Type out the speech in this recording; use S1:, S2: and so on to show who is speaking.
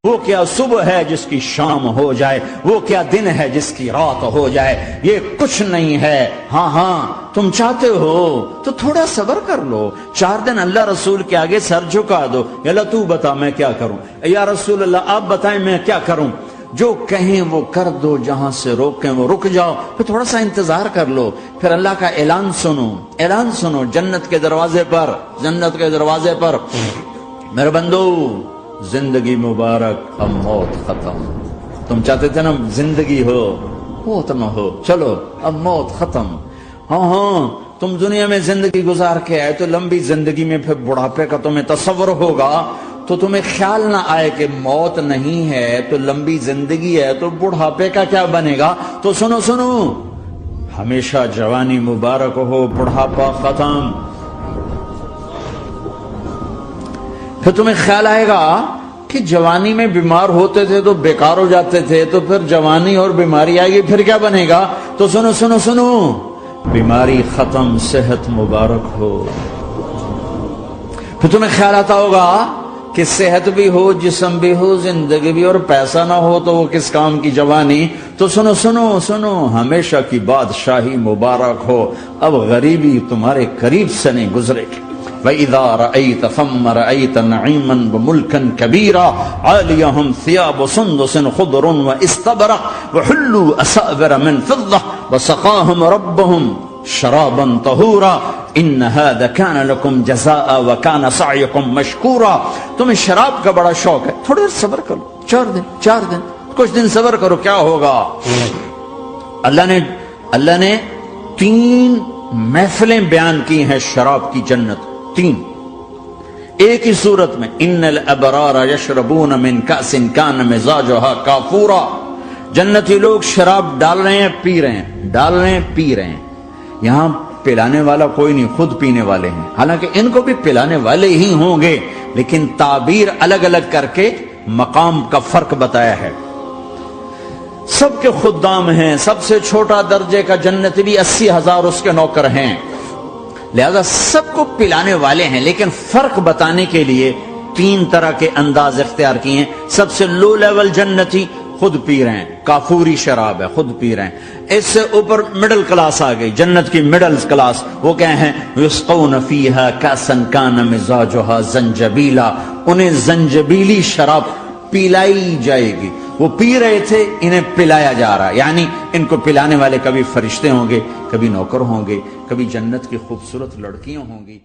S1: وہ کیا صبح ہے جس کی شام ہو جائے، وہ کیا دن ہے جس کی رات ہو جائے، یہ کچھ نہیں ہے۔ ہاں تم چاہتے ہو تو تھوڑا صبر کر لو، 4 دن اللہ رسول کے آگے سر جھکا دو، یا اللہ تو بتا میں کیا کروں، یا رسول اللہ آپ بتائیں میں کیا کروں، جو کہیں وہ کر دو، جہاں سے روکیں وہ رک جاؤ، پھر تھوڑا سا انتظار کر لو، پھر اللہ کا اعلان سنو جنت کے دروازے پر میرے بندو، زندگی مبارک، اب موت ختم۔ تم چاہتے تھے نا زندگی ہو، موت نہ ہو، چلو اب موت ختم۔ ہاں تم دنیا میں زندگی گزار کے آئے تو لمبی زندگی میں پھر بڑھاپے کا تمہیں تصور ہوگا، تو تمہیں خیال نہ آئے کہ موت نہیں ہے تو لمبی زندگی ہے تو بڑھاپے کا کیا بنے گا۔ تو سنو، ہمیشہ جوانی مبارک ہو، بڑھاپا ختم۔ پھر تمہیں خیال آئے گا کہ جوانی میں بیمار ہوتے تھے تو بیکار ہو جاتے تھے، تو پھر جوانی اور بیماری آئے گی، پھر کیا بنے گا۔ تو سنو، بیماری ختم، صحت مبارک ہو۔ پھر تمہیں خیال آتا ہوگا کہ صحت بھی ہو، جسم بھی ہو، زندگی بھی، اور پیسہ نہ ہو تو وہ کس کام کی جوانی۔ تو سنو، ہمیشہ کی بادشاہی مبارک ہو، اب غریبی تمہارے قریب سے نہیں گزرے گی۔ وَإِذَا رَأَيْتَ ثَمَّ رَأَيْتَ نَعِيمًا وَمُلْكًا كَبِيرًا عَالِيَهُمْ ثِيَابُ سُنْدُسٍ خُضْرٌ وَإِسْتَبْرَقٍ وَحُلُّوا أَسَاوِرَ مِنْ فِضَّةٍ وَسَقَاهُمْ رَبُّهُمْ شَرَابًا طَهُورًا إِنَّ هَذَا كَانَ لَكُمْ جَزَاءً وَكَانَ سَعْيُكُمْ مَشْكُورًا۔ تمہیں شراب کا بڑا شوق ہے، تھوڑا صبر کرو، 4 دن کچھ دن صبر کرو، کیا ہوگا۔ اللہ نے 3 محفلیں بیان کی ہیں شراب کی جنت، 3 ایک ہی صورت میں۔ ان الابرار یشربون من کأس کان مزاجها کافورا۔ جنتی لوگ شراب ڈال رہے ہیں، پی رہے ہیں۔ یہاں پلانے والا کوئی نہیں، خود پینے والے ہیں، حالانکہ ان کو بھی پلانے والے ہی ہوں گے، لیکن تعبیر الگ الگ کر کے مقام کا فرق بتایا ہے۔ سب کے خدام ہیں، سب سے چھوٹا درجے کا جنتی بھی 80,000 اس کے نوکر ہیں، لہذا سب کو پلانے والے ہیں، لیکن فرق بتانے کے لیے 3 طرح کے انداز اختیار کیے ہیں۔ سب سے لو لیول جنتی خود پی رہے ہیں، کافوری شراب ہے، خود پی رہے ہیں۔ اس سے اوپر مڈل کلاس آ گئی، جنت کی مڈل کلاس، وہ کہیں ہیں یسقون فیہا کأسا کان مزاجها زنجبیلا، انہیں زنجبیلی شراب پلائی جائے گی۔ وہ پی رہے تھے، انہیں پلایا جا رہا ہے، یعنی ان کو پلانے والے کبھی فرشتے ہوں گے، کبھی نوکر ہوں گے، کبھی جنت کی خوبصورت لڑکیاں ہوں گی۔